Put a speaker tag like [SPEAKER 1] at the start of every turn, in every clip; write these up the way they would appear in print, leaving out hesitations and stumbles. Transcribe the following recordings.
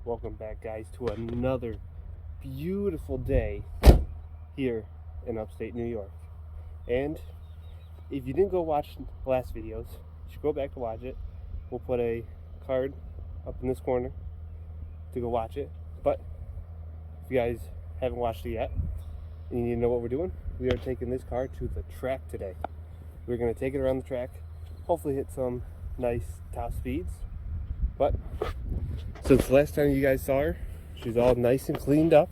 [SPEAKER 1] Welcome back, guys, to another beautiful day here in upstate New York. And if you didn't go watch the last videos, you should go back to watch it. We'll put a card up in this corner to go watch it. But if you guys haven't watched it yet and you need to know what we're doing, we are taking this car to the track today. We're going to take it around the track, hopefully hit some nice top speeds. But since the last time you guys saw her, she's all nice and cleaned up.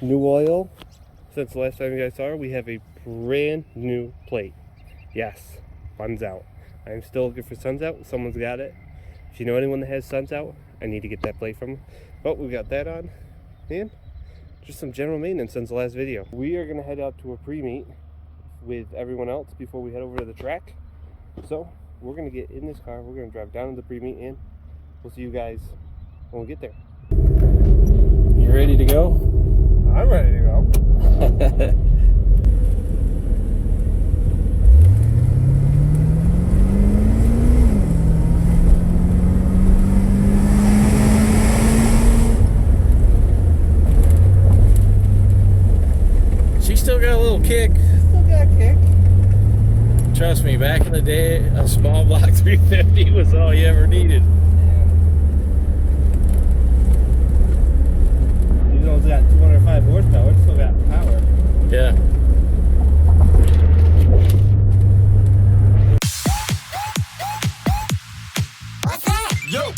[SPEAKER 1] New oil. Since the last time you guys saw her, we have a brand new plate. Yes, sun's out. I am still looking for sun's out. Someone's got it. If you know anyone that has sun's out, I need to get that plate from them. But we got that on. And just some general maintenance since the last video. We are going to head out to a pre-meet with everyone else before we head over to the track. So we're going to get in this car. We're going to drive down to the pre-meet and we'll see you guys when we get there.
[SPEAKER 2] You ready to go?
[SPEAKER 1] I'm ready to go.
[SPEAKER 2] She still got a little kick.
[SPEAKER 1] Still got a kick.
[SPEAKER 2] Trust me, back in the day, a small block 350 was all you ever needed.
[SPEAKER 1] Even though it's got 205 horsepower, it's still got power.
[SPEAKER 2] Yeah.
[SPEAKER 3] What's that? Yo!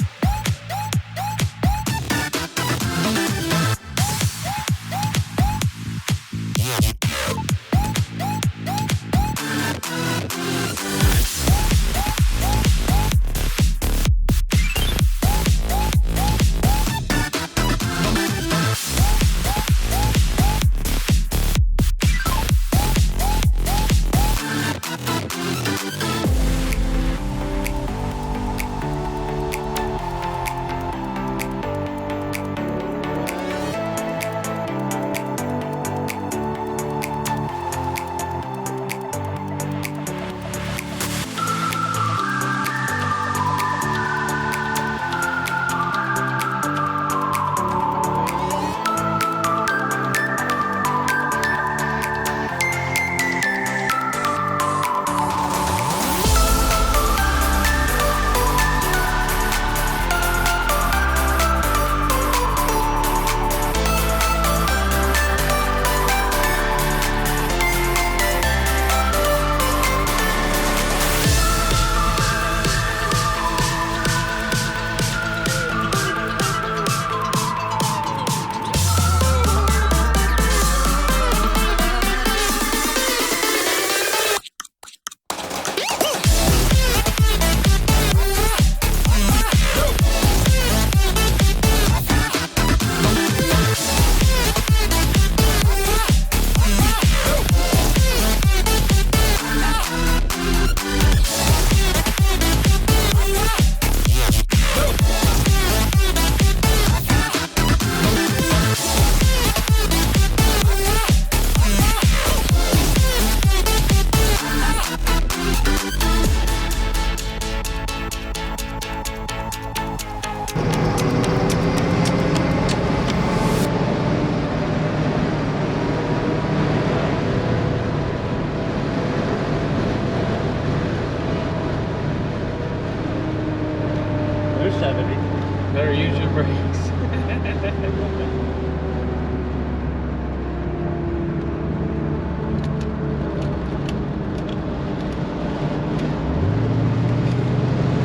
[SPEAKER 2] Better use your brakes.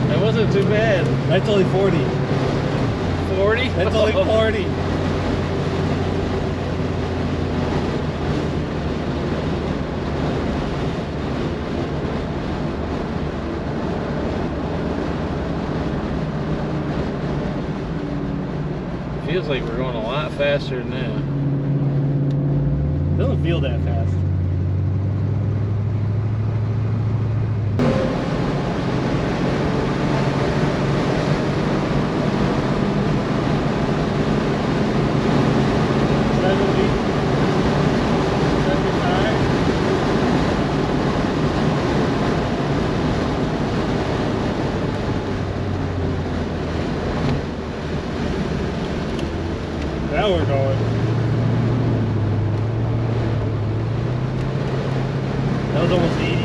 [SPEAKER 2] That wasn't too bad.
[SPEAKER 1] That's only 40.
[SPEAKER 2] 40?
[SPEAKER 1] That's only 40.
[SPEAKER 2] Feels like we're going a lot faster than that.
[SPEAKER 1] Doesn't feel that fast. Now we're going. That was almost 80.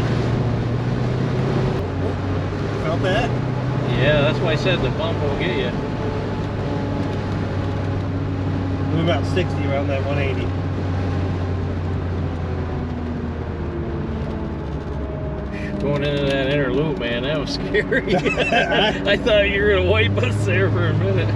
[SPEAKER 1] Felt that?
[SPEAKER 2] Yeah, that's why I said the bump will get you.
[SPEAKER 1] We were about 60 around that 180.
[SPEAKER 2] Going into that inner loop, man, that was scary. I thought you were gonna wipe us there for a minute.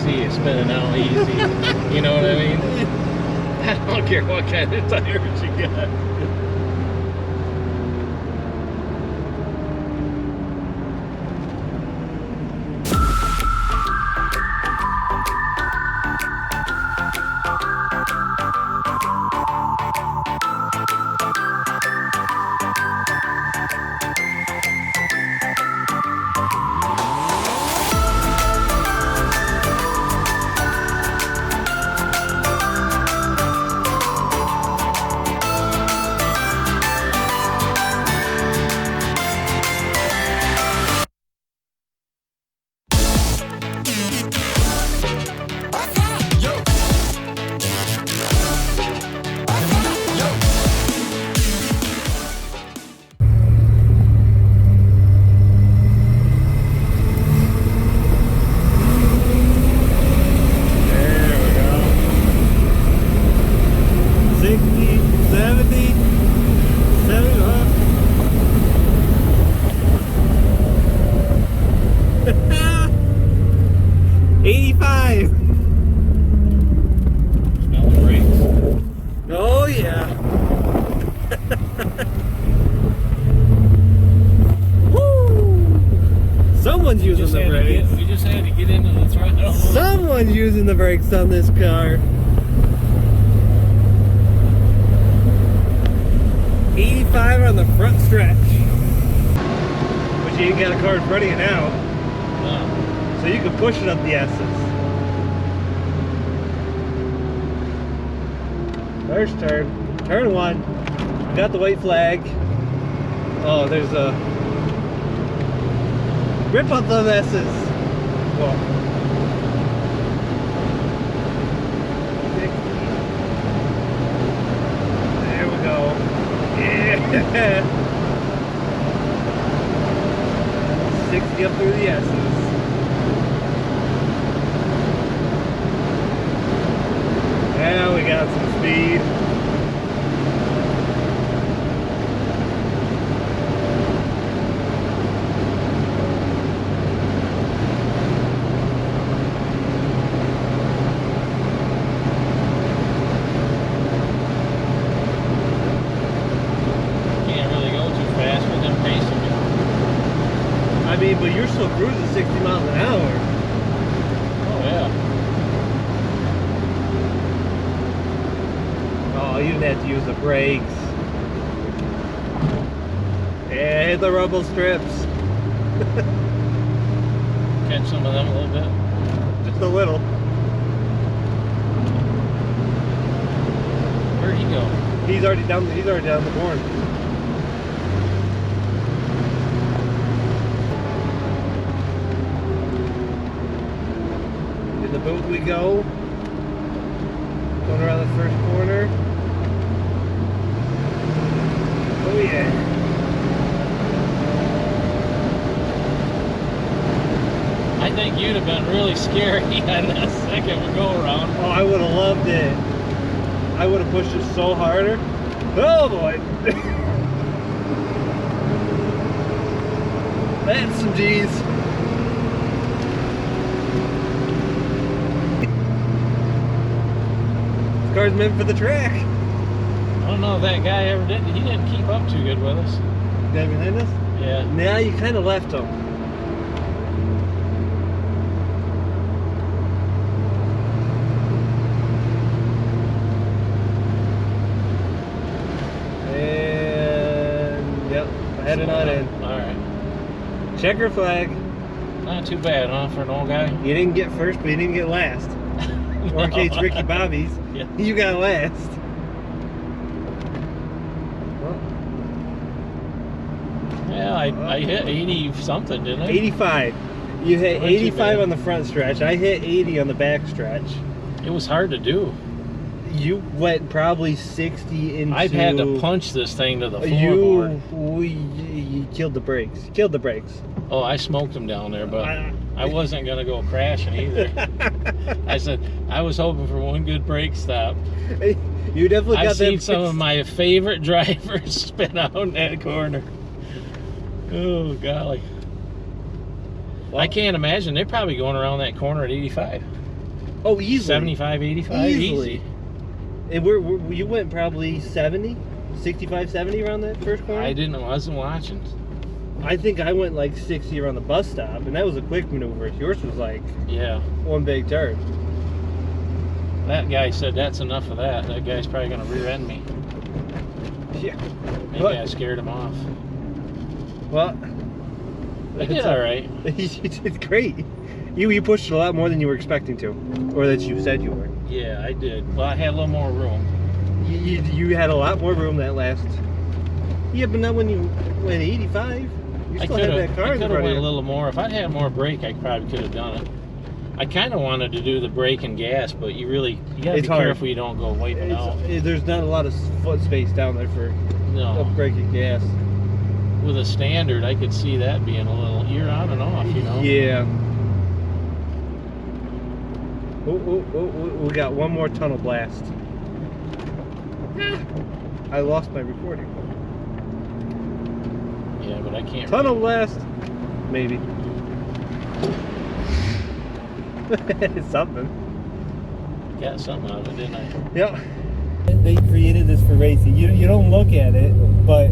[SPEAKER 2] See it spinning out easy. You know what I mean? I don't care what kind of tires you got.
[SPEAKER 1] Someone's using the brakes.
[SPEAKER 2] We just had to get into the throttle.
[SPEAKER 1] Someone's using the brakes on this car. 85 on the front stretch. But you ain't got a car in front of you now.
[SPEAKER 2] No.
[SPEAKER 1] So you can push it up the S's. First turn. Turn one. Got the white flag. Oh, there's a... Rip up those S's. Whoa. 60. There we go. Yeah. 60 up through the S's. Now we got some speed. But you're still cruising 60 miles an hour.
[SPEAKER 2] Oh, yeah.
[SPEAKER 1] Oh, you didn't have to use the brakes. Yeah, hit the rumble strips.
[SPEAKER 2] Catch some of them a little bit.
[SPEAKER 1] Just a little.
[SPEAKER 2] Where'd he go?
[SPEAKER 1] He's already down the horn. In the boot we go. Going around the first corner. Oh yeah.
[SPEAKER 2] I think you'd have been really scary on that second go around.
[SPEAKER 1] Oh, I would have loved it. I would have pushed it so harder. Oh boy. That's some G's. This car's car's meant for the track.
[SPEAKER 2] I don't know if that guy ever did. He didn't keep up too good with us.
[SPEAKER 1] Guy behind us?
[SPEAKER 2] Yeah.
[SPEAKER 1] Now you kind of left him. And yep, heading on in.
[SPEAKER 2] All right.
[SPEAKER 1] Checker flag.
[SPEAKER 2] Not too bad, huh, for an old guy?
[SPEAKER 1] You didn't get first, but you didn't get last. Or in case Ricky Bobby's,
[SPEAKER 2] Yeah.
[SPEAKER 1] you got last.
[SPEAKER 2] Yeah, I hit 80 something, didn't I?
[SPEAKER 1] 85. You hit
[SPEAKER 2] Wasn't too
[SPEAKER 1] 85
[SPEAKER 2] bad.
[SPEAKER 1] on the front stretch. I hit 80 on the back stretch.
[SPEAKER 2] It was hard to do.
[SPEAKER 1] You went probably 60 into...
[SPEAKER 2] I've had to punch this thing to the floorboard.
[SPEAKER 1] You killed the brakes. Killed the brakes.
[SPEAKER 2] Oh, I smoked them down there, but I wasn't going to go crashing either. I said, I was hoping for one good brake stop.
[SPEAKER 1] You definitely got
[SPEAKER 2] I've seen
[SPEAKER 1] that
[SPEAKER 2] some of my favorite drivers spin out in that corner. Oh, golly.
[SPEAKER 1] Well,
[SPEAKER 2] I can't imagine. They're probably going around that corner at 85.
[SPEAKER 1] Oh, easily.
[SPEAKER 2] 75, 85,
[SPEAKER 1] Easily.
[SPEAKER 2] easy.
[SPEAKER 1] And you went probably 70? 65, 70 around that first corner?
[SPEAKER 2] Wasn't watching.
[SPEAKER 1] I think I went like 60 around the bus stop, and that was a quick maneuver. Yours was like
[SPEAKER 2] Yeah.
[SPEAKER 1] one big turn.
[SPEAKER 2] That guy said that's enough of that. That guy's probably going to rear end me.
[SPEAKER 1] Yeah.
[SPEAKER 2] Maybe I scared him off.
[SPEAKER 1] Well,
[SPEAKER 2] I did all right.
[SPEAKER 1] You did great. You pushed it a lot more than you were expecting to, or that you said you were.
[SPEAKER 2] Yeah, I did. Well, I had a little more room.
[SPEAKER 1] You had a lot more room that last. Yeah, but not when you went 85. You still had that car
[SPEAKER 2] I
[SPEAKER 1] in
[SPEAKER 2] could
[SPEAKER 1] front
[SPEAKER 2] have
[SPEAKER 1] of
[SPEAKER 2] went
[SPEAKER 1] you.
[SPEAKER 2] a little more. If I'd had more brake, I probably could have done it. I kind of wanted to do the brake and gas, but you gotta
[SPEAKER 1] It's
[SPEAKER 2] be
[SPEAKER 1] hard.
[SPEAKER 2] careful you don't go wiping out.
[SPEAKER 1] There's not a lot of foot space down there for
[SPEAKER 2] No.
[SPEAKER 1] braking gas.
[SPEAKER 2] With a standard, I could see that being a little, you're on and off, you know?
[SPEAKER 1] Yeah. Oh, we got one more tunnel blast. I lost my recording.
[SPEAKER 2] Yeah, but I can't.
[SPEAKER 1] Tunnel blast. Maybe. Something.
[SPEAKER 2] Got something out of it, didn't I?
[SPEAKER 1] Yeah. They created this for racing. You don't look at it, but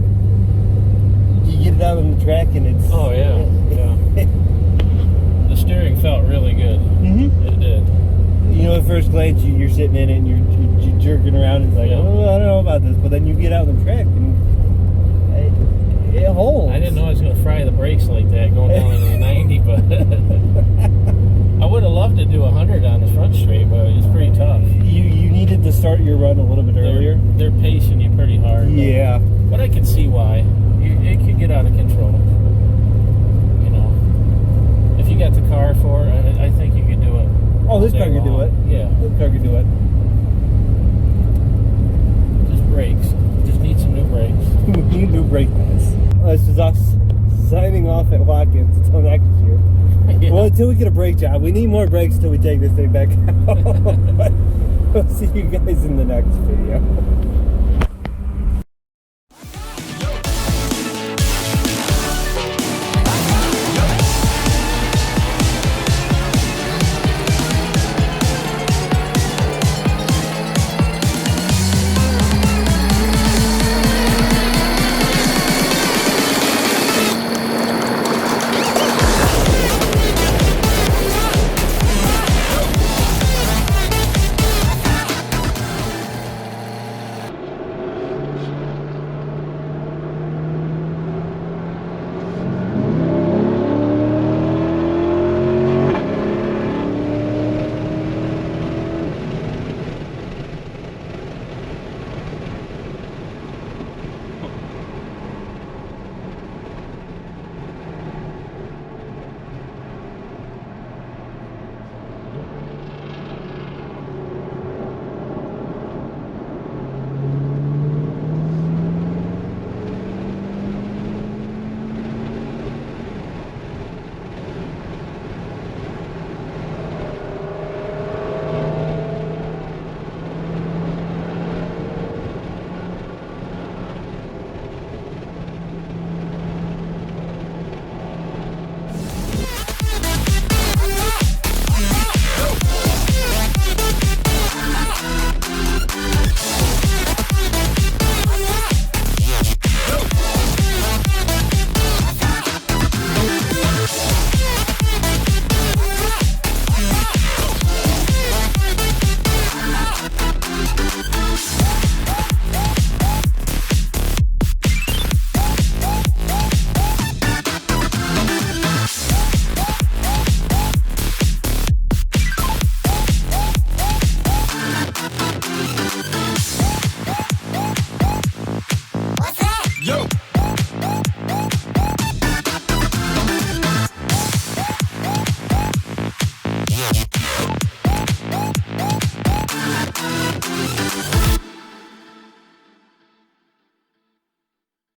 [SPEAKER 1] you get it out on the track and it's...
[SPEAKER 2] Oh, yeah. The steering felt really good.
[SPEAKER 1] Mm-hmm.
[SPEAKER 2] It did.
[SPEAKER 1] You know, at first glance, you're sitting in it and you're jerking around. And it's like,
[SPEAKER 2] Yeah.
[SPEAKER 1] oh, I don't know about this. But then you get out on the track and it holds.
[SPEAKER 2] I didn't know I was going to fry the brakes like that going down into the 90, but I would have loved to do 100 on the front straight, but it's pretty tough.
[SPEAKER 1] You needed to start your run a little bit earlier.
[SPEAKER 2] They're pacing you pretty hard.
[SPEAKER 1] Yeah.
[SPEAKER 2] But I can see why. It could get out of control. You know, if you got the car for it, I think you could do it.
[SPEAKER 1] Oh, this car could do it.
[SPEAKER 2] Yeah.
[SPEAKER 1] This car could do it.
[SPEAKER 2] Just brakes. Just need some new brakes.
[SPEAKER 1] We need new brake pads. This is us signing off at Watkins until next year.
[SPEAKER 2] Yeah.
[SPEAKER 1] Well, until we get a brake job. We need more brakes till we take this thing back out. We'll see you guys in the next video.